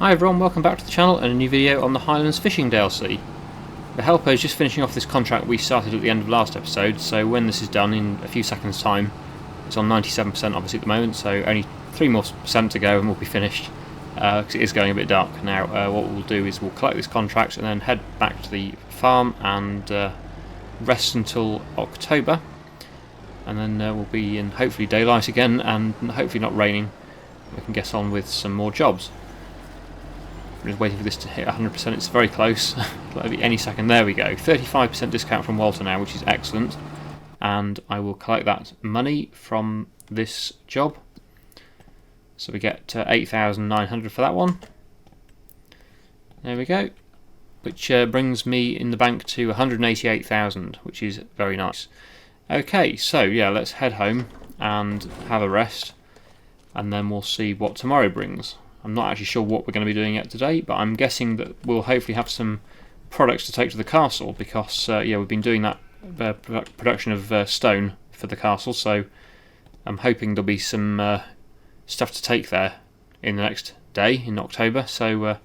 Hi everyone, welcome back to the channel and a new video on the Highlands fishing DLC. The helper is just finishing off this contract we started at the end of last episode, so when this is done in a few seconds time, it's on 97% obviously at the moment, so only 3% more to go and we'll be finished, because it is going a bit dark now. What we'll do is we'll collect this contract and then head back to the farm and rest until October, and then we'll be in hopefully daylight again and hopefully not raining. We can get on with some more jobs. I'm just waiting for this to hit 100%, it's very close. It'll be any second. There we go, 35% discount from Walter now, which is excellent, and I will collect that money from this job. So we get 8,900 for that one. There we go, which brings me in the bank to 188,000, which is very nice. Okay, so yeah, let's head home and have a rest, and then we'll see what tomorrow brings. I'm not actually sure what we're going to be doing yet today, but I'm guessing that we'll hopefully have some products to take to the castle, because yeah, we've been doing that production of stone for the castle, so I'm hoping there'll be some stuff to take there in the next day in October, so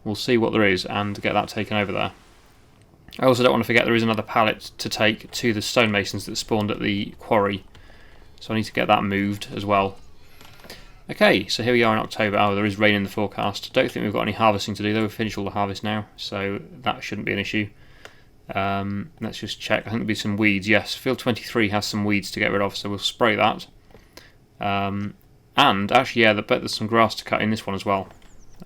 we'll see what there is and get that taken over there. I also don't want to forget there is another pallet to take to the stonemasons that spawned at the quarry, so I need to get that moved as well. Okay, so here we are in October. Oh, there is rain in the forecast. Don't think we've got any harvesting to do though. We've finished all the harvest now, so that shouldn't be an issue. Let's just check. I think there'll be some weeds. Yes, field 23 has some weeds to get rid of, so we'll spray that. And actually, yeah, I bet there's some grass to cut in this one as well.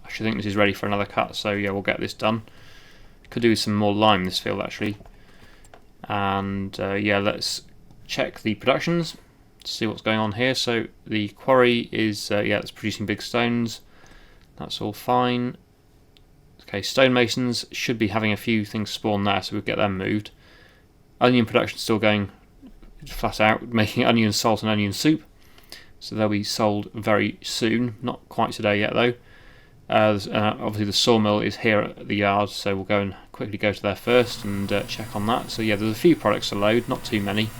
I should think this is ready for another cut, so yeah, we'll get this done. Could do with some more lime in this field actually. And yeah, let's check the productions. See what's going on here. So the quarry is yeah, it's producing big stones. That's all fine. Okay, stonemasons should be having a few things spawn there, so we'll get them moved. Onion production still going flat out, making onion salt and onion soup. So they'll be sold very soon. Not quite today yet though. Obviously the sawmill is here at the yard, so we'll go and quickly go to there first and check on that. So yeah, there's a few products to load, not too many.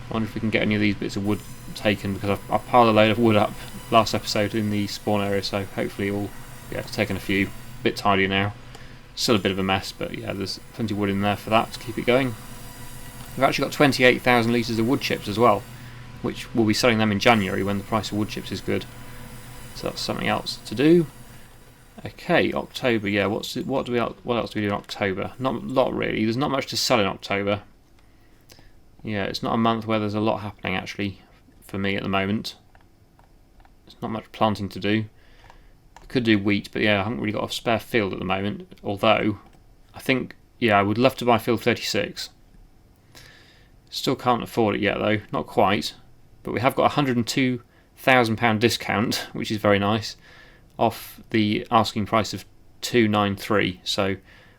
I wonder if we can get any of these bits of wood taken, because I piled a load of wood up last episode in the spawn area, so hopefully it will be taken a few. A bit tidier now. Still a bit of a mess, but yeah, there's plenty of wood in there for that to keep it going. We've actually got 28,000 litres of wood chips as well, which we'll be selling them in January when the price of wood chips is good. So that's something else to do. Okay, October, yeah, what else do we do in October? Not a lot really, there's not much to sell in October. Yeah, it's not a month where there's a lot happening actually for me at the moment. There's not much planting to do. Could do wheat, but yeah, I haven't really got a spare field at the moment. Although, I think, yeah, I would love to buy field 36. Still can't afford it yet though, not quite. But we have got a £102,000 discount, which is very nice, off the asking price of 293. So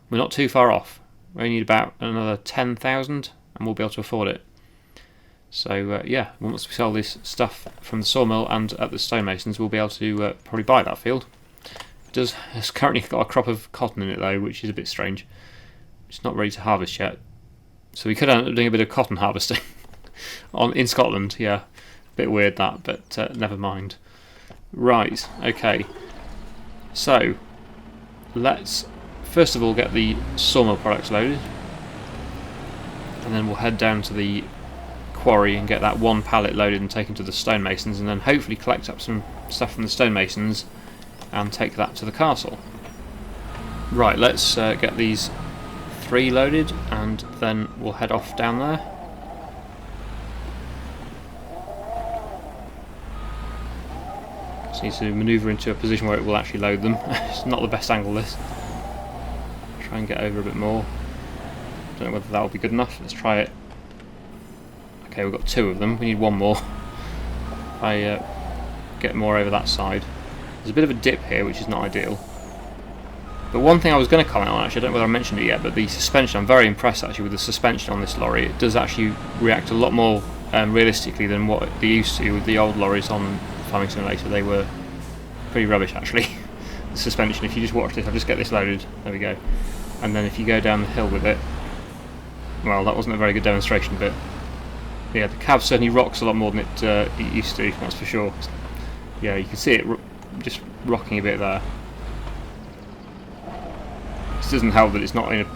we're not too far off. We only need about another 10,000. And we'll be able to afford it. So yeah, once we sell this stuff from the sawmill and at the stonemasons, we'll be able to probably buy that field. It's currently got a crop of cotton in it though, which is a bit strange. It's not ready to harvest yet, so we could end up doing a bit of cotton harvesting in Scotland. Yeah, a bit weird that, but never mind. Right, okay. So let's first of all get the sawmill products loaded. And then we'll head down to the quarry and get that one pallet loaded and taken to the stonemasons, and then hopefully collect up some stuff from the stonemasons and take that to the castle. Right, let's get these 3 loaded and then we'll head off down there. Just need to manoeuvre into a position where it will actually load them. It's not the best angle this. Try and get over a bit more. Don't know whether that will be good enough. Let's try it. Okay, we've got 2 of them. We need 1 more. If I get more over that side. There's a bit of a dip here, which is not ideal. But one thing I was going to comment on, actually, I don't know whether I mentioned it yet, but the suspension, I'm very impressed actually with the suspension on this lorry. It does actually react a lot more realistically than what they used to with the old lorries on Farming Simulator. They were pretty rubbish actually. The suspension, if you just watch this, I'll just get this loaded. There we go. And then if you go down the hill with it, well, that wasn't a very good demonstration, but yeah, the cab certainly rocks a lot more than it used to, that's for sure. Yeah, you can see it just rocking a bit there. This doesn't help that it's not in a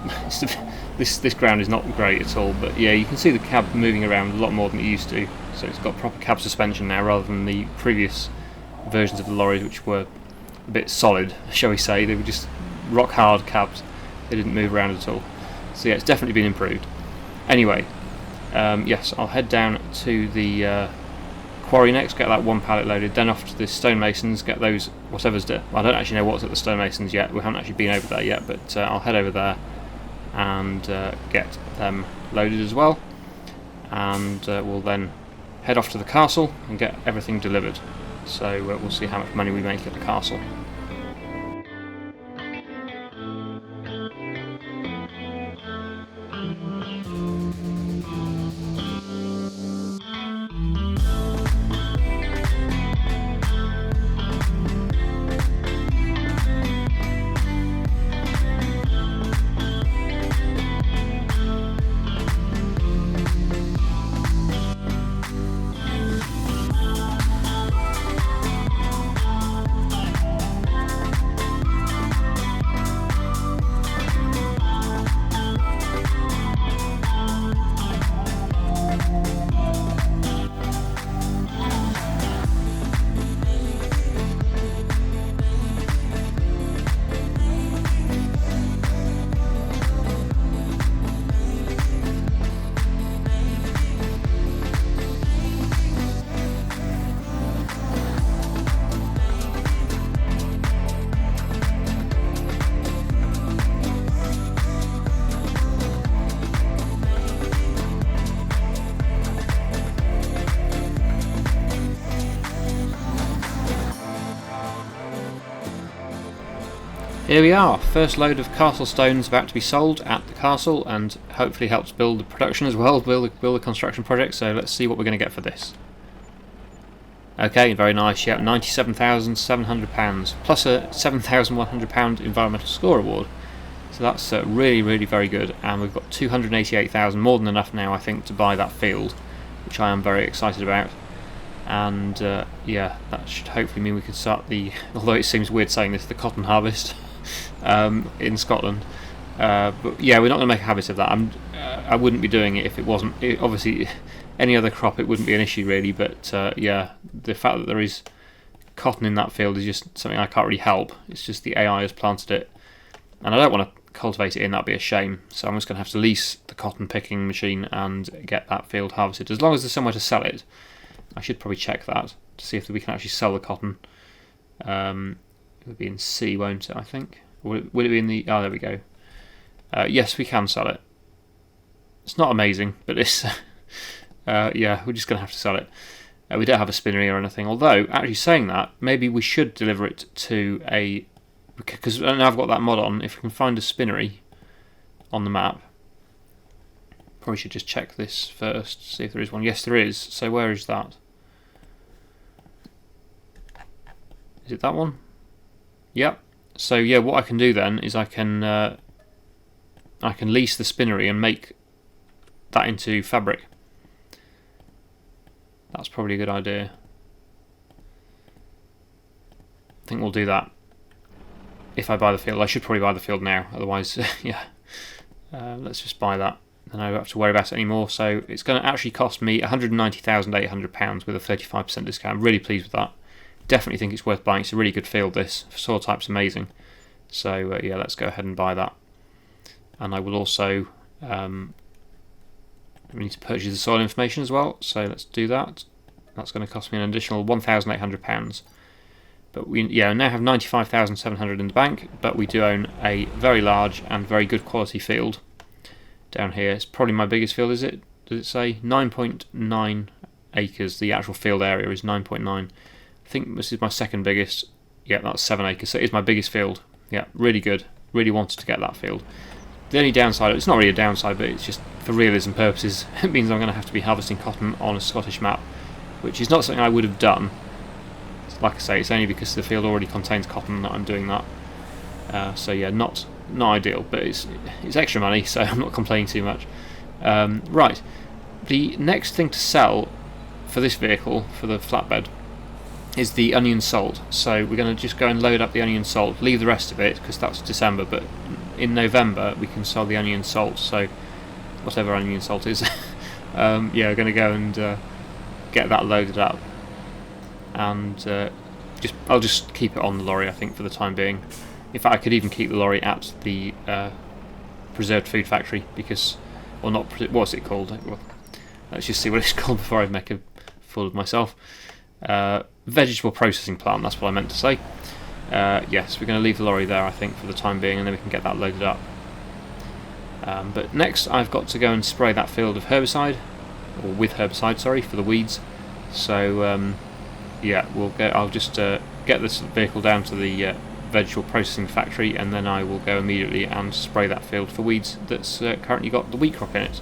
this ground is not great at all, but yeah, you can see the cab moving around a lot more than it used to, so it's got proper cab suspension now rather than the previous versions of the lorries, which were a bit solid, shall we say. They were just rock hard cabs, they didn't move around at all. So yeah, it's definitely been improved. Anyway, yes, I'll head down to the quarry next, get that one pallet loaded, then off to the stonemasons, get those, whatever's there. I don't actually know what's at the stonemasons yet, we haven't actually been over there yet, but I'll head over there and get them loaded as well, and we'll then head off to the castle and get everything delivered. So we'll see how much money we make at the castle. Here we are, first load of castle stones about to be sold at the castle, and hopefully helps build the production as well, build the construction project. So let's see what we're going to get for this. Okay, very nice. Yeah, £97,700 plus a £7,100 environmental score award. So that's really very good, and we've got 288,000, more than enough now I think to buy that field, which I am very excited about. And yeah, that should hopefully mean we can start the, although it seems weird saying this, the cotton harvest in Scotland. But yeah, we're not going to make a habit of that. I wouldn't be doing it if it wasn't. Obviously, any other crop it wouldn't be an issue really, but yeah, the fact that there is cotton in that field is just something I can't really help. It's just the AI has planted it, and I don't want to cultivate it in, that'd be a shame. So I'm just going to have to lease the cotton picking machine and get that field harvested. As long as there's somewhere to sell it, I should probably check that to see if we can actually sell the cotton. It would be in C, won't it, I think? Or will it be in the... Oh, there we go. Yes, we can sell it. It's not amazing, but it's... yeah, we're just going to have to sell it. We don't have a spinnery or anything, although, actually saying that, maybe we should deliver it to a... Because now I've got that mod on, if we can find a spinnery on the map... Probably should just check this first, see if there is one. Yes, there is. So where is that? Is it that one? Yep. So yeah, what I can do then is I can lease the spinnery and make that into fabric. That's probably a good idea. I think we'll do that. If I buy the field, I should probably buy the field now. Otherwise, yeah. Let's just buy that. Then I don't have to worry about it anymore. So it's going to actually cost me £190,800 with a 35% discount. I'm really pleased with that. Definitely think it's worth buying. It's a really good field, this. Soil type's amazing. So yeah, let's go ahead and buy that. And I will also... we need to purchase the soil information as well. So let's do that. That's going to cost me an additional £1,800. But we now have 95,700 in the bank. But we do own a very large and very good quality field down here. It's probably my biggest field, is it? Does it say 9.9 acres? The actual field area is 9.9. I think this is my second biggest. Yeah, that's 7 acres. So it is my biggest field. Yeah, really good. Really wanted to get that field. The only downside, it's not really a downside, but it's just for realism purposes, it means I'm going to have to be harvesting cotton on a Scottish map, which is not something I would have done. Like I say, it's only because the field already contains cotton that I'm doing that. So yeah, not ideal, but it's extra money, so I'm not complaining too much. Right, the next thing to sell for this vehicle, for the flatbed, is the onion salt. So we're going to just go and load up the onion salt, leave the rest of it because that's December, but in November we can sell the onion salt, so whatever onion salt is. Yeah, we're going to go and get that loaded up, and I'll just keep it on the lorry, I think, for the time being. In fact, I could even keep the lorry at the preserved food factory, because, or not, what's it called? Well, let's just see what it's called before I make a fool of myself. Vegetable processing plant, that's what I meant to say. Yes, we're going to leave the lorry there, I think, for the time being, and then we can get that loaded up. But next I've got to go and spray that field of herbicide, or with herbicide, sorry, for the weeds. So yeah, I'll just get this vehicle down to the vegetable processing factory, and then I will go immediately and spray that field for weeds that's currently got the wheat crop in it.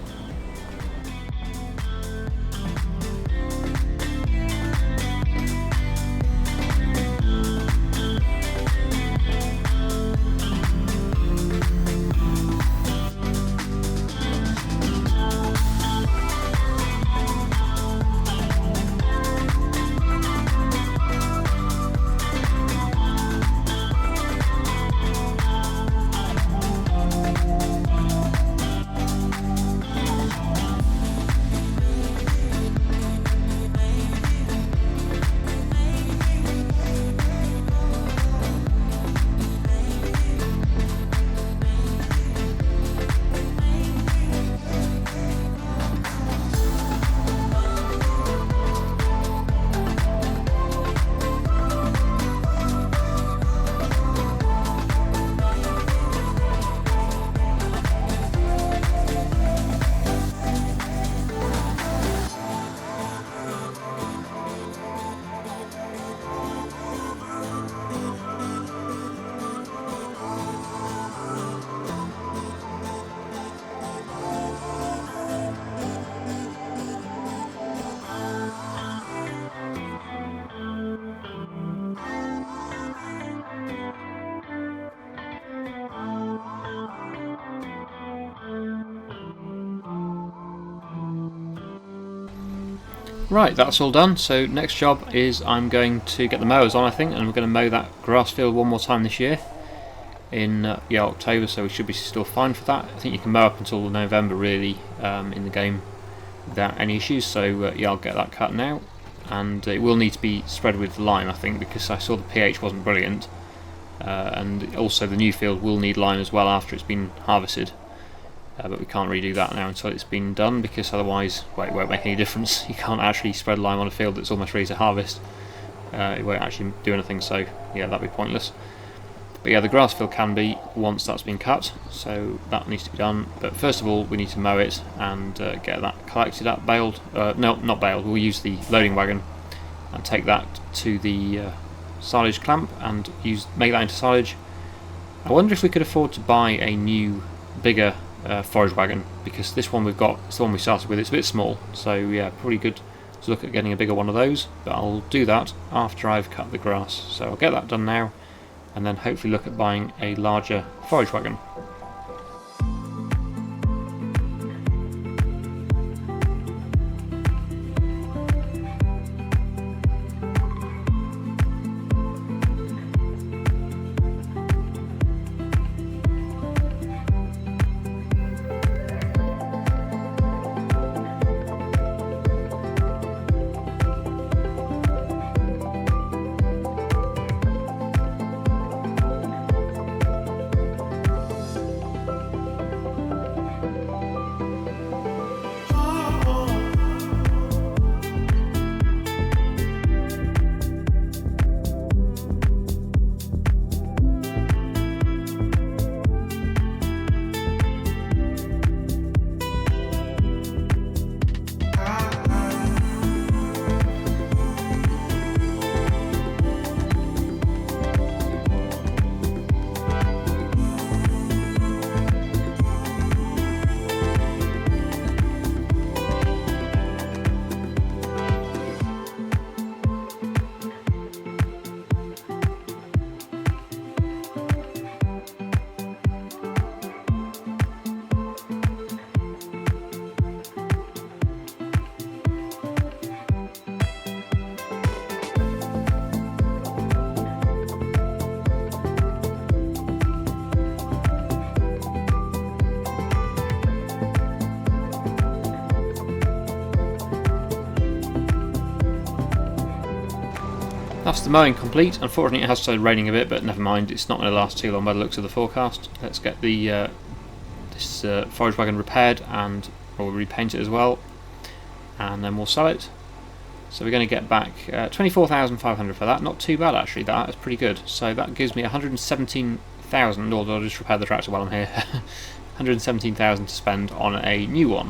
Right, that's all done. So next job is I'm going to get the mowers on, I think, and we're going to mow that grass field one more time this year in October, so we should be still fine for that. I think you can mow up until November really in the game without any issues, so yeah, I'll get that cut now, and it will need to be spread with lime, I think, because I saw the pH wasn't brilliant, and also the new field will need lime as well after it's been harvested. But we can't redo that now until it's been done, because otherwise, well, it won't make any difference. You can't actually spread lime on a field that's almost ready to harvest. It won't actually do anything, so yeah, that'd be pointless. But yeah, the grass field can be once that's been cut, so that needs to be done. But first of all, we need to mow it and get that collected up, baled. No, not baled. We'll use the loading wagon and take that to the silage clamp and make that into silage. I wonder if we could afford to buy a new, bigger forage wagon, because this one we've got, it's the one we started with, it's a bit small, so yeah, probably good to look at getting a bigger one of those, but I'll do that after I've cut the grass. So I'll get that done now, and then hopefully look at buying a larger forage wagon. That's the mowing complete. Unfortunately it has started raining a bit, but never mind, it's not going to last too long by the looks of the forecast. Let's get the this forage wagon repaired and we'll repaint it as well, and then we'll sell it. So we're going to get back 24,500 for that. Not too bad actually, that is pretty good. So that gives me 117,000, or I'll just repair the tractor while I'm here. 117,000 to spend on a new one.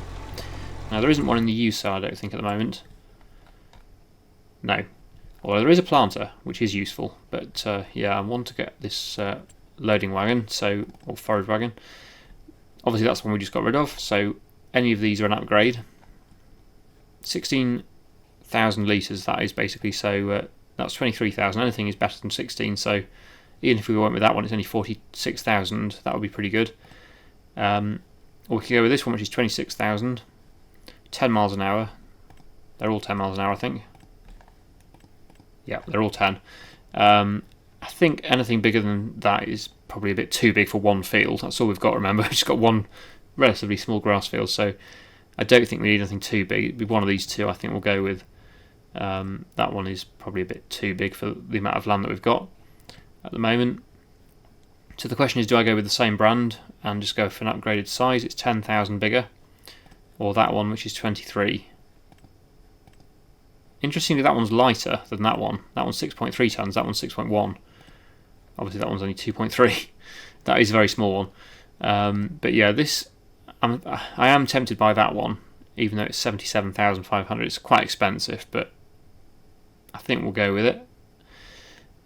Now there isn't one in the used side I don't think at the moment. No. Although there is a planter, which is useful, but yeah, I want to get this loading wagon, or forage wagon. Obviously that's the one we just got rid of, so any of these are an upgrade. 16,000 litres that is basically, so that's 23,000. Anything is better than 16, so even if we went with that one, it's only 46,000, that would be pretty good. Or we could go with this one, which is 26,000. 10 miles an hour. They're all 10 miles an hour, I think. Yeah, they're all 10. I think anything bigger than that is probably a bit too big for one field. That's all we've got, remember. We've just got one relatively small grass field, so I don't think we need anything too big. It'd be one of these two I think we'll go with. That one is probably a bit too big for the amount of land that we've got at the moment. So the question is, do I go with the same brand and just go for an upgraded size? It's 10,000 bigger. Or that one, which is 23. Interestingly, that one's lighter than that one. That one's 6.3 tonnes, that one's 6.1. Obviously that one's only 2.3. That is a very small one. But yeah, I am tempted by that one, even though it's 77,500. It's quite expensive, but I think we'll go with it.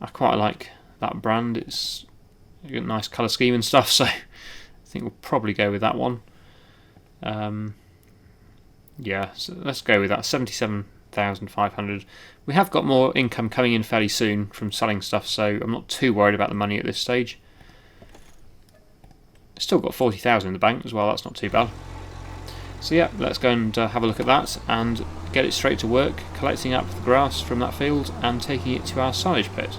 I quite like that brand. It's got a nice colour scheme and stuff, so I think we'll probably go with that one. Yeah, so let's go with that. 77,500. We have got more income coming in fairly soon from selling stuff, so I'm not too worried about the money at this stage. Still got 40,000 in the bank as well, that's not too bad. So yeah, let's go and have a look at that and get it straight to work, collecting up the grass from that field and taking it to our silage pit.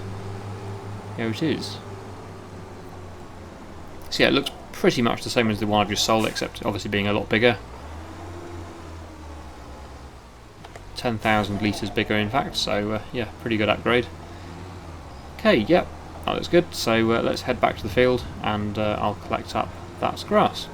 Here it is. So yeah, it looks pretty much the same as the one I've just sold, except obviously being a lot bigger. 10,000 litres bigger in fact, so yeah, pretty good upgrade. Okay, yep, that looks good, so let's head back to the field and I'll collect up that grass.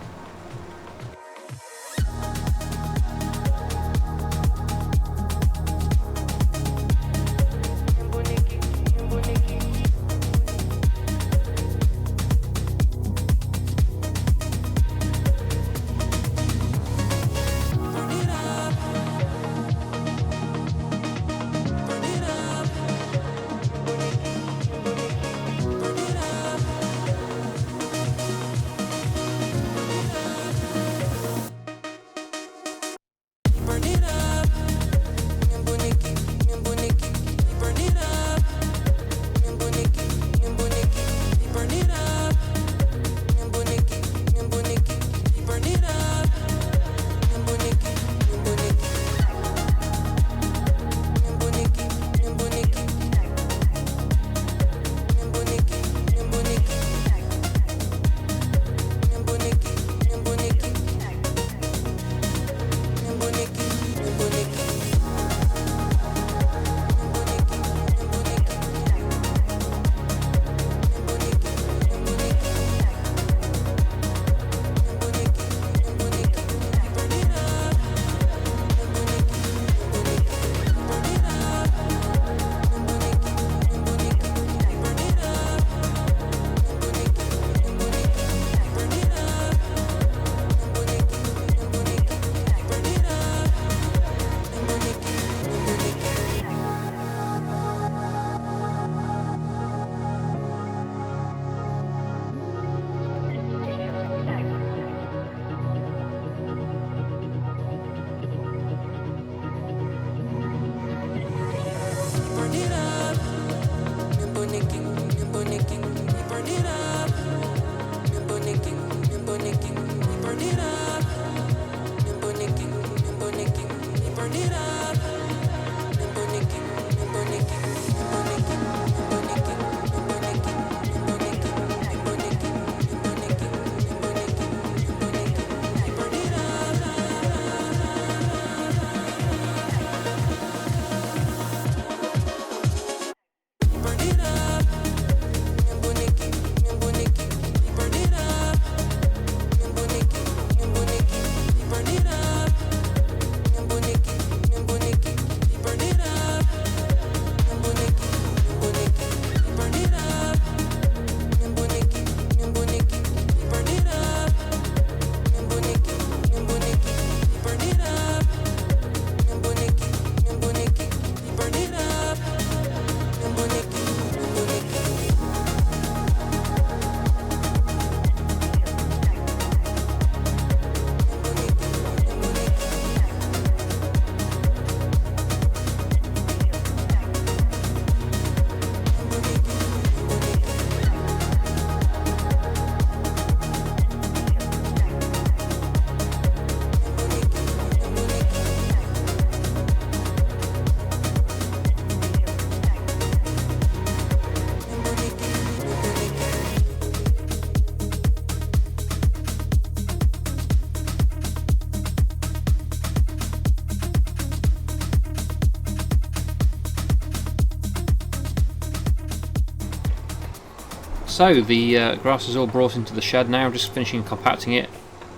So the grass is all brought into the shed now, just finishing compacting it,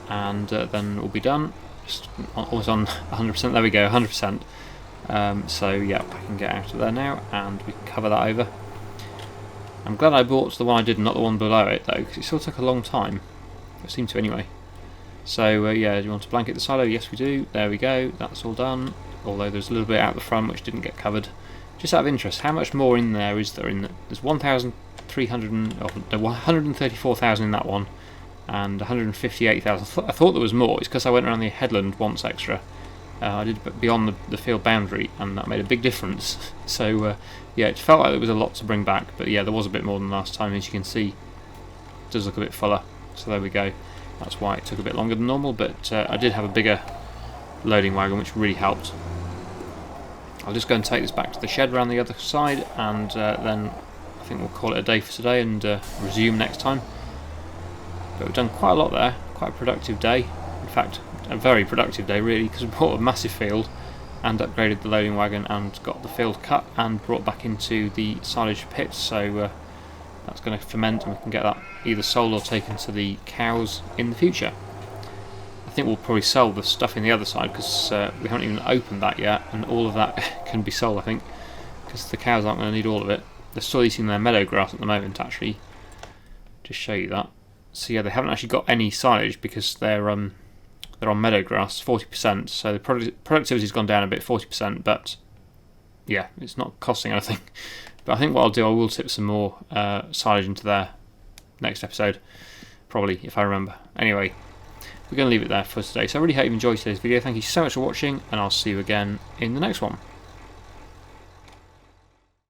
and then we'll be done. Just almost on 100%, there we go, 100%. So yeah, I can get out of there now and we can cover that over. I'm glad I bought the one I did, not the one below it though, because it still took a long time. It seemed to anyway. So yeah, do you want to blanket the silo? Yes we do, there we go, that's all done. Although there's a little bit out the front which didn't get covered. Just out of interest, how much more in there is there? There's 134,000 in that one, and 158,000. I thought there was more. It's because I went around the headland once extra. I did beyond the field boundary, and that made a big difference. So yeah, it felt like there was a lot to bring back, but yeah, there was a bit more than last time. As you can see, it does look a bit fuller. So there we go. That's why it took a bit longer than normal, but I did have a bigger loading wagon, which really helped. I'll just go and take this back to the shed around the other side, and then I think we'll call it a day for today and resume next time. But we've done quite a lot there, quite a productive day. In fact, a very productive day really, because we bought a massive field and upgraded the loading wagon and got the field cut and brought back into the silage pit. So that's going to ferment, and we can get that either sold or taken to the cows in the future. I think we'll probably sell the stuff in the other side, because we haven't even opened that yet, and all of that can be sold I think, because the cows aren't going to need all of it. They're still eating their meadow grass at the moment actually. Just show you that. So yeah, they haven't actually got any silage because they're on meadow grass, 40%, so the productivity's gone down a bit, 40%, but yeah, it's not costing anything. But I think what I'll do, I will tip some more silage into there next episode, probably, if I remember. Anyway, we're going to leave it there for today, so I really hope you enjoyed today's video. Thank you so much for watching, and I'll see you again in the next one.